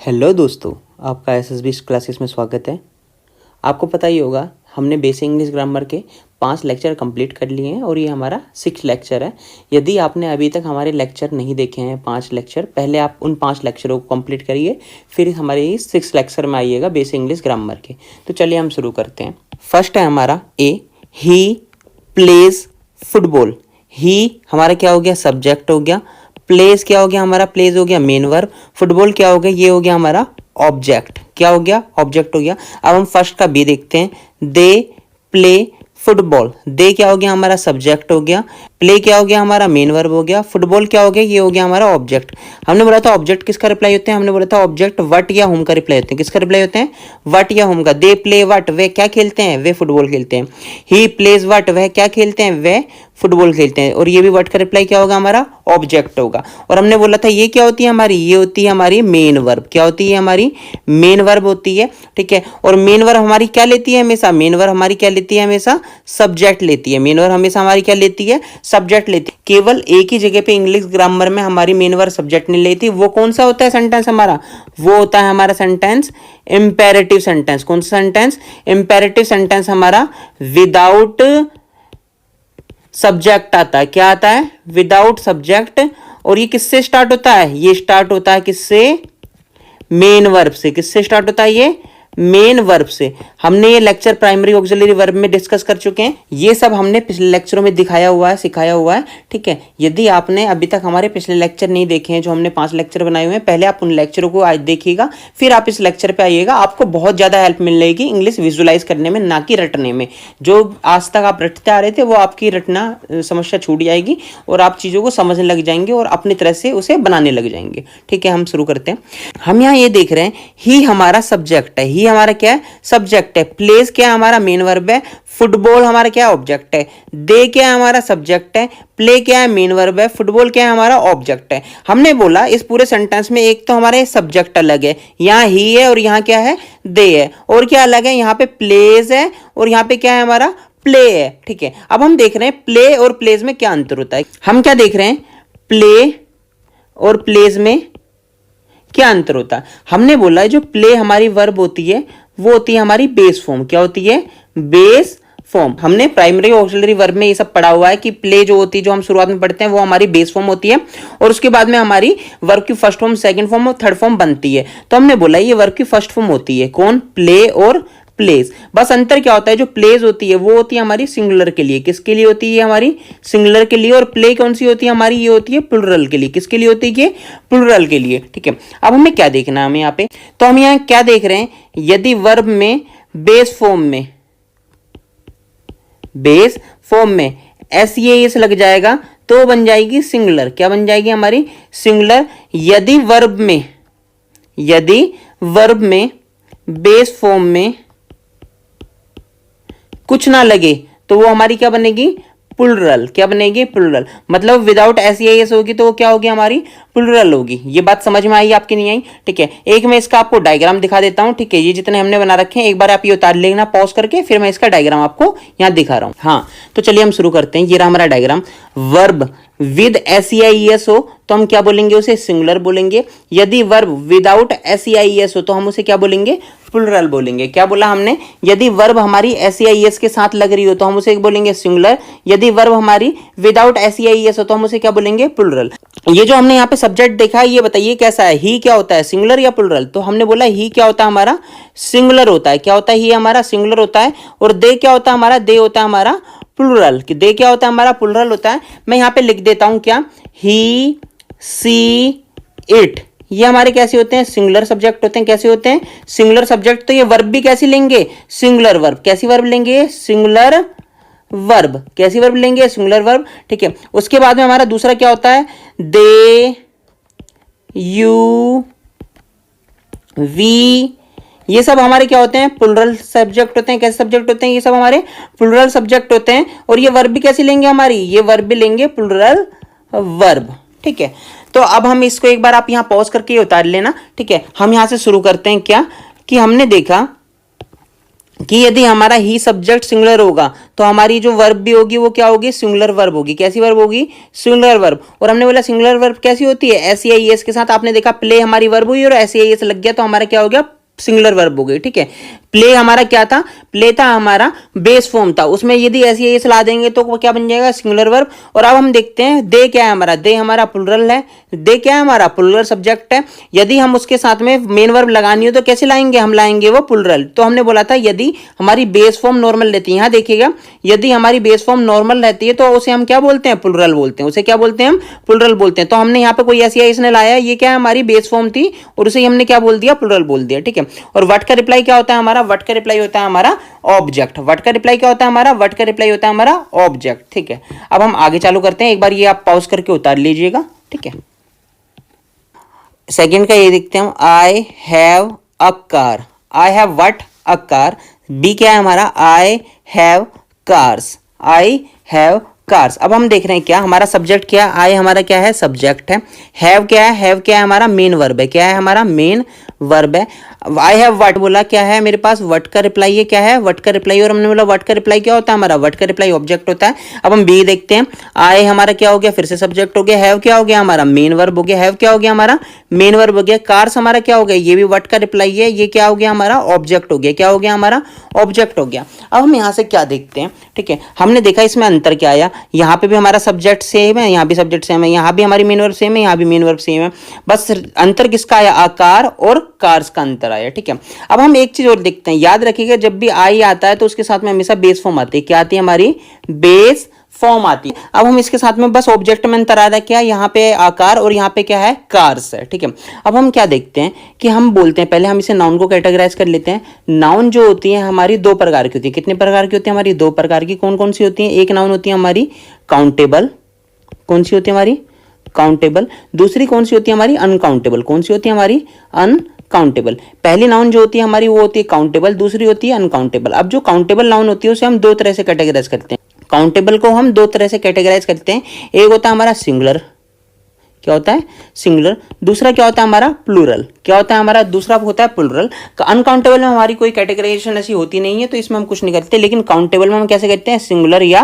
Hello दोस्तों, आपका SSB classes में स्वागत है। आपको पता ही होगा हमने बेसिक इंग्लिश ग्रामर के 5 लेक्चर कंप्लीट कर लिए हैं और ये हमारा 6 लेक्चर है। यदि आपने अभी तक हमारे लेक्चर नहीं देखे हैं 5 लेक्चर, पहले आप उन 5 लेक्चरों को कंप्लीट करिए, फिर हमारे 6 लेक्चर में आइएगा बेसिक इंग्लिश ग्रामर के। तो चलिए हम शुरू करते हैं। फर्स्ट है हमारा ए, ही प्लेज फुटबॉल। ही हमारा क्या हो गया? सब्जेक्ट हो गया। प्लेस क्या हो गया? हमारा प्लेस हो गया मेन वर्ब। फुटबॉल क्या हो गया? ये हो गया हमारा ऑब्जेक्ट। क्या हो गया? ऑब्जेक्ट हो गया। अब हम फर्स्ट का बी देखते हैं। They play football. दे क्या हो गया? हमारा सब्जेक्ट हो गया। प्ले क्या हो गया? हमारा मेन वर्ब हो गया। फुटबॉल क्या हो गया? ये हो गया हमारा ऑब्जेक्ट। हमने बोला था ऑब्जेक्ट किसका रिप्लाई होते हैं? हमने बोला था ऑब्जेक्ट व्हाट या होम का रिप्लाई होते हैं। किसका रिप्लाई होते हैं? व्हाट या होम का। दे प्ले व्हाट, वे क्या खेलते हैं? वे फुटबॉल खेलते हैं। ही प्लेज व्हाट, वह क्या खेलते हैं? वे फुटबॉल खेलते हैं। और ये भी व्हाट का रिप्लाई क्या होगा? हमारा ऑब्जेक्ट होगा। और हमने बोला था ये क्या होती है हमारी? ये होती है हमारी मेन वर्ब। क्या होती है? हमारी मेन वर्ब होती है। ठीक है। और मेन वर्ब हमारी क्या लेती है हमेशा? मेन वर्ब हमारी क्या लेती है हमेशा? सब्जेक्ट लेती है। मेन वर्ब हमेशा हमारी क्या लेती है? सब्जेक्ट लेती है। केवल एक ही जगह पे इंग्लिश ग्रामर में हमारी मेन वर्ब सब्जेक्ट नहीं लेती। वो कौन सा होता है सेंटेंस हमारा? वो होता है हमारा सेंटेंस इंपेरेटिव सेंटेंस। कौन सा सेंटेंस? इंपेरेटिव सेंटेंस हमारा विदाउट सब्जेक्ट आता है। क्या आता है? Without subject. और ये किससे स्टार्ट होता है? ये स्टार्ट होता है किससे? मेन वर्ब से। किससे स्टार्ट होता है ये? मेन वर्ब से। हमने ये लेक्चर प्राइमरी ऑक्सिलरी वर्ब में डिस्कस कर चुके हैं। ये सब हमने पिछले लेक्चरों में दिखाया हुआ है, सिखाया हुआ है। ठीक है। यदि आपने अभी तक हमारे पिछले लेक्चर नहीं देखे हैं, जो हमने 5 लेक्चर बनाए हुए हैं, पहले आप उन लेक्चरों को आज देखिएगा, फिर आप इस लेक्चर पे आइएगा। आपको बहुत ज्यादा हेल्प मिलेगी इंग्लिश विजुअलाइज करने में, ना कि रटने में। जो आज तक आप रटते आ रहे थे वो आपकी रटना समस्या छूट जाएगी और आप चीजों को समझने लग जाएंगे और अपनी तरह से उसे बनाने लग जाएंगे। ठीक है, हम शुरू करते हैं। हम यहाँ ये देख रहे हैं, ही हमारा सब्जेक्ट है। ही हमारा क्या है? सब्जेक्ट है। प्लेस क्या है? हमारा मेन वर्ब है। फुटबॉल हमारा क्या? ऑब्जेक्ट है। दे क्या है? हमारा सब्जेक्ट है। प्ले क्या है? मेन वर्ब है। फुटबॉल क्या है? हमारा ऑब्जेक्ट है। हमने बोला इस पूरे सेंटेंस में एक तो हमारे सब्जेक्ट अलग है, यहाँ ही है और यहाँ क्या है? दे है। और क्या अलग है? यहाँ पे प्लेस है और यहाँ पे क्या है? हमारा प्ले है। ठीक है। अब हम देख रहे हैं प्ले और प्लेस में क्या अंतर होता है। हम क्या देख रहे हैं? प्ले और प्लेस में क्या अंतर होता है। हमने बोला है जो प्ले हमारी वर्ब होती है वो होती है हमारी बेस फॉर्म। क्या होती है? Base form. हमने प्राइमरी ऑक्सिलरी वर्ब में ये सब पढ़ा हुआ है कि प्ले जो होती है, जो हम शुरुआत में पढ़ते हैं, वो हमारी बेस फॉर्म होती है और उसके बाद में हमारी वर्ब की फर्स्ट फॉर्म, सेकंड फॉर्म और थर्ड फॉर्म बनती है। तो हमने बोला ये वर्ब की फर्स्ट फॉर्म होती है। कौन? प्ले और प्लेस। बस अंतर क्या होता है? जो प्लेस होती है वो होती है हमारी सिंगुलर के लिए। किसके लिए होती है? हमारी सिंगुलर के लिए। और प्ले कौन सी होती है हमारी? ये होती है प्लुरल के लिए। किसके लिए होती है? ये प्लुरल के लिए। ठीक है। अब हमें क्या देखना है? हमें यहाँ पे तो हम यहाँ क्या देख रहे हैं? यदि वर्ब में बेस फॉर्म में एस लग जाएगा तो बन जाएगी सिंगुलर। क्या बन जाएगी हमारी? सिंगुलर। यदि वर्ब में बेस फॉर्म में कुछ ना लगे तो वो हमारी क्या बनेगी? प्लुरल। क्या बनेगी? प्लुरल। मतलब विदाउट एस होगी तो वो क्या होगी? हमारी प्लुरल होगी। ये बात समझ में आई आपकी? नहीं आई? ठीक है। एक मैं इसका आपको डायग्राम दिखा देता हूं। ठीक है। ये जितने हमने बना रखे हैं एक बार आप ये उतार लेना पॉज करके, फिर मैं इसका डायग्राम आपको यहाँ दिखा रहा हूं। हाँ, तो चलिए हम शुरू करते हैं। ये रहा हमारा डायग्राम। वर्ब विद एस हो तो हम क्या बोलेंगे? उसे सिंगुलर बोलेंगे। यदि वर्ब विदाउट एस हो तो हम उसे क्या बोलेंगे? प्लुरल बोलेंगे। क्या बोला हमने? यदि वर्ब हमारी एस के साथ लग रही हो तो हम उसे बोलेंगे सिंगुलर। यदि वर्ब हमारी विदाउट एस हो तो हम उसे क्या बोलेंगे? प्लुरल। ये जो हमने यहाँ पे सब्जेक्ट देखा है, ये बताइए कैसा है? ही क्या होता है? सिंगुलर या प्लुरल? तो हमने बोला ही क्या होता है? हमारा सिंगुलर होता है। क्या होता है? ही हमारा सिंगुलर होता है। और दे क्या होता है? हमारा दे होता है हमारा प्लुरल। दे क्या होता है? हमारा प्लुरल होता है। मैं यहाँ पे लिख देता हूं क्या? ही, सी, इट। ये हमारे कैसे होते हैं? सिंगुलर सब्जेक्ट होते हैं। कैसे होते हैं? Singular subject. तो ये वर्ब भी कैसी लेंगे? Singular verb. कैसी वर्ब लेंगे? Singular verb. कैसी वर्ब लेंगे? Singular verb. ठीक है। उसके बाद में हमारा दूसरा क्या होता है? दे, यू, वी, ये सब हमारे क्या होते हैं? प्लुरल सब्जेक्ट होते हैं। कैसे सब्जेक्ट होते हैं? ये सब हमारे प्लुरल सब्जेक्ट होते हैं। और ये वर्ब भी कैसे लेंगे हमारी? ये वर्ब भी लेंगे प्लुरल वर्ब। ठीक है। तो अब हम इसको एक बार आप यहां पॉज करके उतार लेना। ठीक है। हम यहां से शुरू करते हैं। क्या कि हमने देखा कि यदि हमारा ही सब्जेक्ट सिंगुलर होगा तो हमारी जो वर्ब भी होगी वो क्या होगी, सिंगुलर वर्ब होगी। कैसी वर्ब होगी, सिंगुलर वर्ब। और हमने बोला सिंगुलर वर्ब कैसी होती है, एस ई आई एस के साथ। आपने देखा प्ले हमारी वर्ब हुई और एस ई आई एस लग गया तो हमारा क्या हो गया, सिंगुलर वर्ब हो गई। ठीक है, प्ले हमारा क्या था, प्ले था हमारा बेस फॉर्म था, उसमें यदि ऐसी एस ला देंगे तो वो क्या बन जाएगा, सिंगुलर वर्ब। और अब हम देखते हैं दे क्या है हमारा, दे हमारा प्लुरल है, दे क्या है हमारा, प्लुरल सब्जेक्ट है। यदि हम उसके साथ में मेन वर्ब लगानी हो तो कैसे लाएंगे, हम लाएंगे वो प्लुरल। तो हमने बोला था यदि हमारी बेस फॉर्म नॉर्मल रहती है, यहां देखिएगा यदि हमारी बेस फॉर्म नॉर्मल रहती है तो उसे हम क्या बोलते हैं, प्लुरल बोलते हैं। उसे क्या बोलते हैं, हम प्लुरल बोलते हैं। तो हमने यहाँ पे कोई ऐसी इसने लाया, ये क्या है हमारी बेस फॉर्म थी और उसे हमने क्या बोल दिया, प्लुरल बोल दिया। ठीक है, और व्हाट का रिप्लाई क्या होता है हमारा, व्हाट का रिप्लाई होता है हमारा ऑब्जेक्ट। व्हाट का रिप्लाई क्या होता है हमारा, व्हाट का रिप्लाई होता है हमारा ऑब्जेक्ट। ठीक है, अब हम आगे चालू करते हैं, एक बार ये आप पॉज करके उतार लीजिएगा। ठीक है, सेकंड का ये देखते हैं हम, I have a car. I have what, a car. B क्या है हमारा, I have cars. I have cars. अब हम देख रहे हैं क्या हमारा सब्जेक्ट क्या है, आई हमारा क्या है, सब्जेक्ट है। हैव क्या है, हैव क्या है हमारा मेन वर्ब है। क्या है हमारा, मेन वर्ब है। आई हैव व्हाट बोला, क्या है मेरे पास, व्हाट का रिप्लाई है, क्या है व्हाट का रिप्लाई। और हमने बोला व्हाट का रिप्लाई क्या होता है हमारा, व्हाट का रिप्लाई ऑब्जेक्ट होता है। अब हम बी देखते हैं, आई हमारा क्या हो गया, फिर से सब्जेक्ट हो गया। हैव क्या हो गया हमारा, मेन वर्ब हो गया। हैव क्या हो गया हमारा, मेन वर्ब हो गया। कार्स हमारा क्या हो गया, ये भी व्हाट का रिप्लाई है, ये क्या हो गया हमारा, ऑब्जेक्ट हो गया। क्या हो गया हमारा, ऑब्जेक्ट हो गया। अब हम यहाँ से क्या देखते हैं, ठीक है, हमने देखा इसमें अंतर क्या आया, यहाँ पे भी हमारा सब्जेक्ट सेम है, यहाँ भी सब्जेक्ट सेम है, यहाँ भी हमारी मेन वर्ब सेम है, यहाँ भी मेन वर्ब सेम है। बस अंतर किसका आया, आकार और कार्स का अंतर आया। ठीक है, अब हम एक चीज और देखते हैं, याद रखिएगा जब भी आई आता है तो उसके साथ में हमेशा बेस फॉर्म आती है। क्या आती है हमारी, बेस फॉर्म आती है। अब हम इसके साथ में बस ऑब्जेक्ट में अंतर आ रहा है, क्या यहाँ पे आकार और यहाँ पे क्या है, कार्स है। ठीक है, अब हम क्या देखते हैं कि हम बोलते हैं, पहले हम इसे नाउन को कैटेगराइज कर लेते हैं। नाउन जो होती है हमारी दो प्रकार की होती है। कितने प्रकार की होती है हमारी, दो प्रकार की। कौन कौन सी होती है, एक नाउन होती है हमारी काउंटेबल। कौन सी होती है हमारी, काउंटेबल। दूसरी कौन सी होती है हमारी, अनकाउंटेबल। कौन सी होती है हमारी, अनकाउंटेबल। पहली नाउन जो होती है हमारी वो होती है काउंटेबल, दूसरी होती है अनकाउंटेबल। अब जो काउंटेबल नाउन होती है उसे हम दो तरह से कैटेगराइज करते हैं। काउंटेबल को हम दो तरह से कैटेगराइज करते हैं। एक होता है हमारा सिंगुलर, क्या होता है, सिंगुलर। दूसरा क्या होता है हमारा, प्लूरल। क्या होता है हमारा, दूसरा होता है प्लूरल। अनकाउंटेबल में हमारी कोई कैटेगराइजेशन ऐसी होती नहीं है तो इसमें हम कुछ नहीं करते, लेकिन काउंटेबल में हम कैसे करते हैं, सिंगुलर या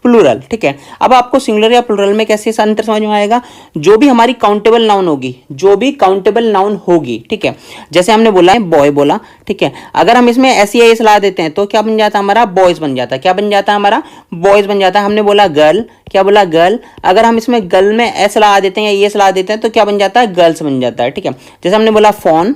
प्लूरल। ठीक है, अब आपको सिंगुलर या प्लूरल में कैसे अंतर समझ में आएगा, जो भी हमारी काउंटेबल नाउन होगी, जो भी काउंटेबल नाउन होगी, ठीक है, जैसे हमने बोला है बॉय बोला, ठीक है, अगर हम इसमें ऐसी एस ला देते हैं तो क्या बन जाता है हमारा, बॉयज बन जाता है। क्या बन जाता है हमारा, बॉयज बन जाता है। हमने बोला गर्ल, क्या बोला, गर्ल। अगर हम इसमें गर्ल में एस ला देते हैं या ये ला देते हैं तो क्या बन जाता है, गर्ल्स बन जाता है। ठीक है, जैसे हमने बोला फोन,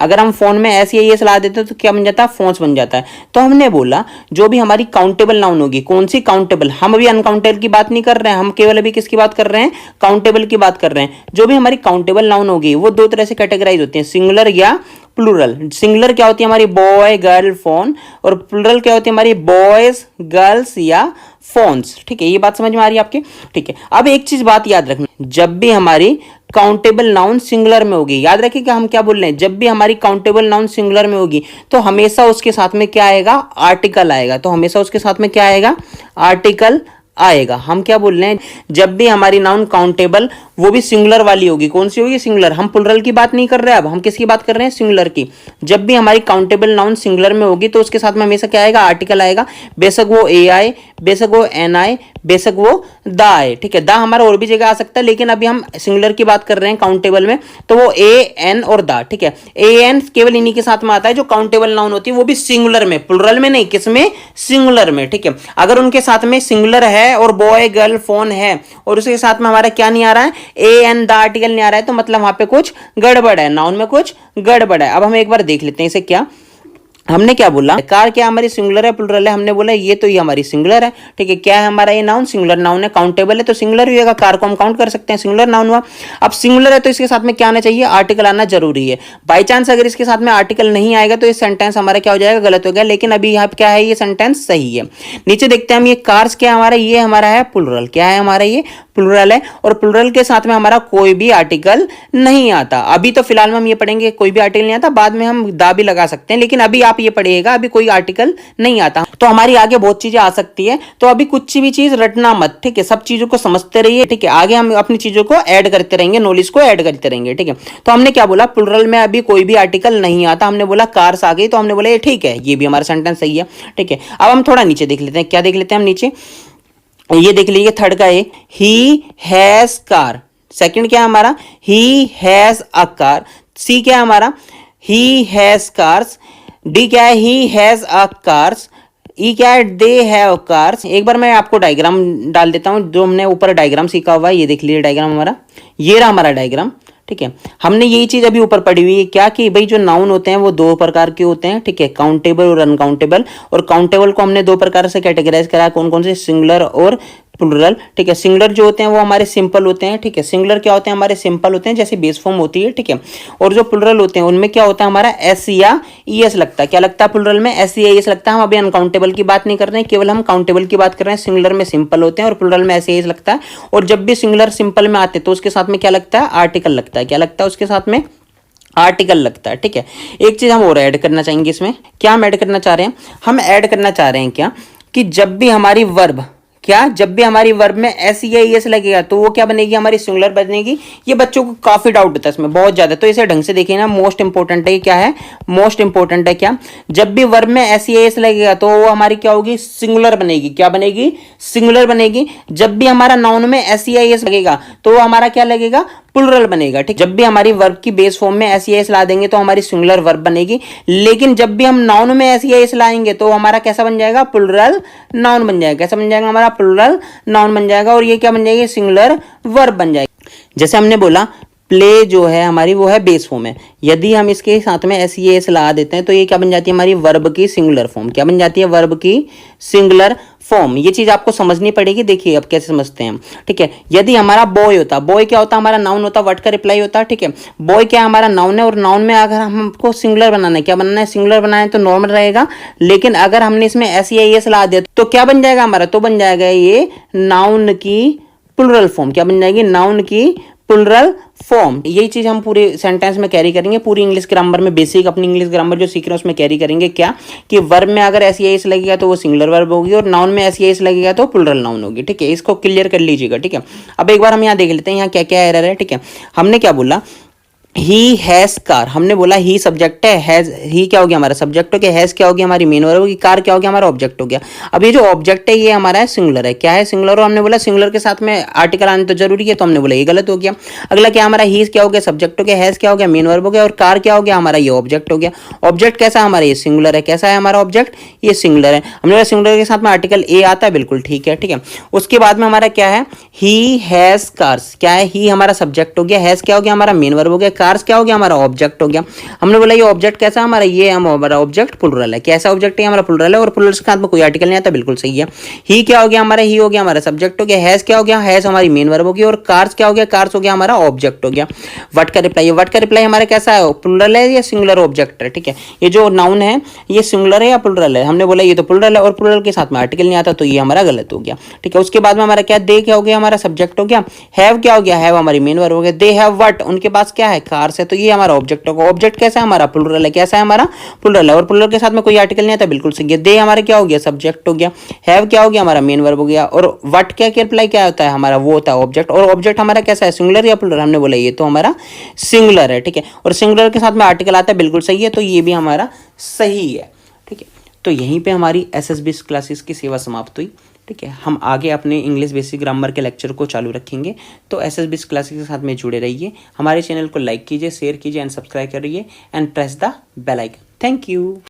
अगर हम फोन में ऐसे ये ला देते हैं तो क्या बन जाता है, फोन्स बन जाता है। तो हमने बोला जो भी हमारी काउंटेबल नाउन होगी, कौन सी काउंटेबल, हम अभी अनकाउंटेबल की बात नहीं कर रहे हैं, हम केवल अभी किसकी बात कर रहे हैं, काउंटेबल की बात कर रहे हैं। जो भी हमारी काउंटेबल नाउन होगी वो दो तरह से कैटेगराइज होती है, सिंगुलर या प्लूरल। सिंगुलर क्या होती है हमारी, बॉय गर्ल फोन, और प्लूरल क्या होती है हमारी, बॉयज गर्ल्स या फोन्स। ठीक है, ये बात समझ में आ रही है आपकी। ठीक है, अब एक चीज बात याद रखना, जब भी हमारी काउंटेबल नाउन सिंगुलर में होगी, याद रखिए कि हम क्या बोल रहे हैं, जब भी हमारी काउंटेबल नाउन सिंगुलर में होगी तो हमेशा उसके साथ में क्या आएगा, आर्टिकल आएगा। तो हमेशा उसके साथ में क्या आएगा, आर्टिकल आएगा। हम क्या बोल रहे हैं, जब भी हमारी नाउन काउंटेबल वो भी सिंगुलर वाली होगी, कौन सी होगी, सिंगुलर। हम प्लुरल की बात नहीं कर रहे हैं, अब हम किसकी बात कर रहे हैं, सिंगुलर की। जब भी हमारी काउंटेबल नाउन सिंगुलर में होगी तो उसके साथ में हमेशा क्या आएगा, आर्टिकल आएगा। बेशक वो ए आए, बेशक वो एन आए, बेशक वो द आए। ठीक है, द हमारा और भी जगह आ सकता है, लेकिन अभी हम सिंगुलर की बात कर रहे हैं काउंटेबल में, तो वो ए एन और द। ठीक है, ए एन केवल इन्हीं के साथ में आता है जो काउंटेबल नाउन होती है, वो भी सिंगुलर में, प्लुरल में नहीं, किसमें, सिंगुलर में। ठीक है, अगर उनके साथ में सिंगुलर है और बॉय गर्ल फोन है और उसके साथ में हमारा क्या नहीं आ रहा है, ए एन द आर्टिकल नहीं आ रहा है, तो मतलब वहां पे कुछ गड़बड़ है, नाउन में कुछ गड़बड़ है। अब हम एक बार देख लेते हैं इसे, क्या हमने क्या बोला, कार क्या हमारी सिंगुलर है प्लुरल है, हमने बोला ये तो ये हमारी सिंगुलर है। ठीक है, क्या है हमारा ये नाउन, सिंगुलर नाउन है, काउंटेबल है तो सिंगुलर ही होगा, कार को हम काउंट कर सकते हैं, सिंगुलर नाउन हुआ। अब सिंगुलर है तो इसके साथ में क्या आना चाहिए, आर्टिकल आना जरूरी है। बाई चांस अगर इसके साथ में आर्टिकल नहीं आएगा तो ये सेंटेंस हमारा क्या हो जाएगा, गलत हो गया। लेकिन अभी यहाँ पे क्या है, ये सेंटेंस सही है। नीचे देखते हैं हम, ये कार्स क्या हमारा, ये हमारा है प्लुरल, क्या है हमारा, ये प्लुरल है, और प्लुरल के साथ में हमारा कोई भी आर्टिकल नहीं आता। अभी तो फिलहाल में हम ये पढ़ेंगे कोई भी आर्टिकल नहीं आता, बाद में हम दा भी लगा सकते हैं, लेकिन अभी आप आप ये पढ़िएगा, अभी कोई आर्टिकल नहीं आता तो हमारी आगे बहुत चीजें आ सकती है। तो अभी कुछ भी चीज रटना मत, ठीक है, सब चीजों को समझते रहिए, ठीक है, आगे हम अपनी चीजों को ऐड करते रहेंगे, नॉलेज को ऐड करते रहेंगे, ठीक है। तो हमने क्या बोला, प्लुरल में अभी कोई भी आर्टिकल नहीं आता, हमने बोला कार्स आ गई, तो हमने बोला ये ठीक है, ये भी हमारा सेंटेंस सही है, ठीक है। अब हम थोड़ा नीचे देख लेते हैं, क्या देख लेते हैं हम नीचे, ये देख लीजिए थर्ड का है, ही हैज कार, सेकंड क्या है हमारा, ही हैज अ कार, सी क्या है हमारा, ही हैज कार्स, डी क्या है, ही हैज अ कार्स, ई क्या है, दे हैव कार्स। एक बार मैं आपको डायग्राम डाल देता हूं, जो हमने ऊपर डायग्राम सीखा हुआ है, ये देख लीजिए डायग्राम हमारा, ये रहा हमारा डायग्राम, ठीक है। हमने यही चीज अभी ऊपर पढ़ी हुई है क्या, कि भाई जो नाउन होते हैं वो दो प्रकार के होते हैं, ठीक है, काउंटेबल और अनकाउंटेबल। और काउंटेबल को हमने दो प्रकार से कैटेगराइज करा, कौन कौन से, सिंगुलर और प्लुरल, ठीक है। सिंगुलर जो होते हैं वो हमारे सिंपल होते हैं, ठीक है, सिंगुलर क्या होते हैं, हमारे सिंपल होते हैं, जैसे बेस फॉर्म होती है, ठीक है। और जो प्लुरल होते हैं उनमें क्या होता है, हमारा एस या ई एस लगता है, क्या लगता है प्लुरल में, एस या ई एस लगता है। हम अभी अनकाउंटेबल की बात नहीं कर रहे हैं, केवल हम काउंटेबल की बात कर रहे हैं। सिंगुलर में सिंपल होते हैं और प्लुरल में एस या ई एस लगता है। और जब भी सिंगुलर सिंपल में आते हैं तो उसके साथ में क्या लगता है, आर्टिकल लगता है, क्या लगता है उसके साथ में, आर्टिकल लगता है, ठीक है। एक चीज हम और ऐड करना चाहेंगे इसमें, क्या हम ऐड करना चाह रहे हैं, हम ऐड करना चाह रहे हैं क्या, कि जब भी हमारी वर्ब, क्या, जब भी हमारी वर्ब में एस या एस लगेगा तो वो क्या बनेगी, हमारी सिंगुलर बनेगी। ये बच्चों को काफी डाउट होता है इसमें, बहुत ज्यादा, तो इसे ढंग से देखिए ना, मोस्ट इंपोर्टेंट है, क्या है, मोस्ट इंपोर्टेंट है क्या, जब भी वर्ब में एस या एस लगेगा तो वो हमारी क्या होगी, सिंगुलर बनेगी, क्या बनेगी, सिंगुलर बनेगी। जब भी हमारा नाउन में एस या एस लगेगा तो वो हमारा क्या लगेगा, प्लुरल बनेगा, ठीक। जब भी हमारी वर्ब की बेस फॉर्म में एस या एस ला देंगे तो हमारी सिंगुलर वर्ब बनेगी। लेकिन जब भी हम नाउन में एस या एस लाएंगे तो हमारा कैसा बन जाएगा, प्लुरल नाउन बन जाएगा। कैसा बन जाएगा, हमारा प्लुरल नाउन बन जाएगा। और ये क्या बन जाएगी, सिंगुलर वर्ब बन जाएगी। जैसे हमने बोला प्ले जो है हमारी वो है बेस फॉर्म है, यदि हम इसके साथ में एस या एस ला देते हैं तो ये क्या बन जाती है, हमारी वर्ब की सिंगुलर फॉर्म। क्या बन जाती है, वर्ब की सिंगुलर फॉर्म। ये चीज आपको समझनी पड़ेगी, देखिए अब कैसे समझते हैं हम, ठीक है। यदि हमारा बॉय होता, बॉय क्या होता, हमारा नाउन होता, व्हाट का रिप्लाई होता, ठीक है। बॉय क्या हमारा नाउन है, और नाउन में अगर हमको सिंगुलर बनाना है, क्या बनाना है, सिंगुलर बनाना है तो नॉर्मल रहेगा। लेकिन अगर हमने इसमें एस या एस ला दिया तो क्या बन जाएगा हमारा, तो बन जाएगा ये नाउन की प्लुरल फॉर्म। क्या बन जाएगी, नाउन की प्लुरल फॉर्म। यही चीज हम पूरे सेंटेंस में कैरी करेंगे, पूरी इंग्लिश ग्रामर में, बेसिक अपनी इंग्लिश ग्रामर जो सीख रहे हैं उसमें कैरी करेंगे। क्या, कि वर्ब में अगर एस या एस लगेगा तो वो सिंगुलर वर्ब होगी, और नाउन में एस या एस लगेगा तो प्लुरल नाउन होगी, ठीक है। इसको क्लियर कर लीजिएगा, ठीक है। अब एक बार हम यहाँ देख लेते हैं यहाँ क्या क्या एरर है, ठीक है। हमने क्या बोला, ही हैज कार, हमने बोला ही सब्जेक्ट है, हैज, ही क्या हो गया हमारा सब्जेक्ट हो गया, हैज क्या हो गया हमारी मेन वर्ब होगी, कार क्या हो गया हमारा ऑब्जेक्ट हो गया। अब ये जो ऑब्जेक्ट है ये हमारा है सिंगुलर है, क्या है, सिंगुलर। और हमने बोला सिंगुलर के साथ में आर्टिकल आने तो जरूरी है, तो हमने बोला ये गलत हो गया। अगला क्या हमारा, ही क्या हो गया, सब्जेक्ट हो गया, हैज क्या हो गया, मेन वर्ब हो गया, और कार क्या हो गया हमारा, ये ऑब्जेक्ट हो गया। ऑब्जेक्ट कैसा हमारा, ये सिंगुलर है, कैसा है हमारा ऑब्जेक्ट, ये सिंगुलर है। हमने बोला सिंगुलर के साथ में आर्टिकल ए आता है, बिल्कुल ठीक है, ठीक है। उसके बाद में हमारा क्या है, ही हैज कार्स, क्या है, ही हमारा सब्जेक्ट हो गया, हैज क्या हो गया हमारा मेन वर्ब हो गया, कार्स क्या हो गया हमारा ऑब्जेक्ट हो गया। हमने बोला ये ऑब्जेक्ट कैसा हमारा, ये हमारा ऑब्जेक्ट प्लुरल है, कैसा ऑब्जेक्ट है हमारा, प्लुरल है। और प्लुरल के साथ में कोई आर्टिकल नहीं आता, बिल्कुल सही है। ही क्या हो गया हमारा, ही हो गया हमारा सब्जेक्ट हो गया, हैज क्या हो गया, हैज हमारी मेन वर्ब हो गई, और कार्स क्या हो गया, कार्स हो गया हमारा ऑब्जेक्ट हो गया। व्हाट का रिप्लाई, व्हाट का रिप्लाई हमारा कैसा है, प्लुरल है या सिंगुलर ऑब्जेक्ट है, ठीक है। ये जो नाउन है ये सिंगुलर है या प्लुरल है, हमने बोला ये तो प्लुरल है, और प्लुरल के साथ में आर्टिकल नहीं आता तो ये हमारा गलत हो गया, ठीक है। उसके बाद में हमारा क्या, दे क्या हो गया हमारा सब्जेक्ट हो गया, हैव क्या हो गया, हैव हमारी मेन वर्ब हो गया, दे हैव व्हाट, उनके पास क्या है, कार्स है, तो ये हमारा ऑब्जेक्ट होगा। ऑब्जेक्ट कैसा है हमारा, प्लुरल है, कैसा है हमारा, प्लुरल है, और प्लुरल के साथ में कोई आर्टिकल नहीं आता, बिल्कुल सही है। दे हमारा क्या हो गया, सब्जेक्ट हो गया, हैव क्या हो गया हमारा मेन वर्ब हो गया, और व्हाट क्या रिप्लाई क्या होता है हमारा, वो होता है ऑब्जेक्ट। और ऑब्जेक्ट हमारा कैसा है, सिंगुलर या प्लुरल, हमने बोला ये तो हमारा सिंगुलर है, ठीक है। और सिंगुलर के साथ में आर्टिकल आता है, बिल्कुल सही है, तो ये भी हमारा सही है, ठीक है। तो यहीं पे हमारी SSB क्लासेस की सेवा समाप्त हुई, ठीक है। हम आगे अपने इंग्लिश बेसिक ग्रामर के लेक्चर को चालू रखेंगे, तो SSB क्लासेस के साथ में जुड़े रहिए। हमारे चैनल को लाइक कीजिए, शेयर कीजिए एंड सब्सक्राइब करिए and press the bell icon. Thank you.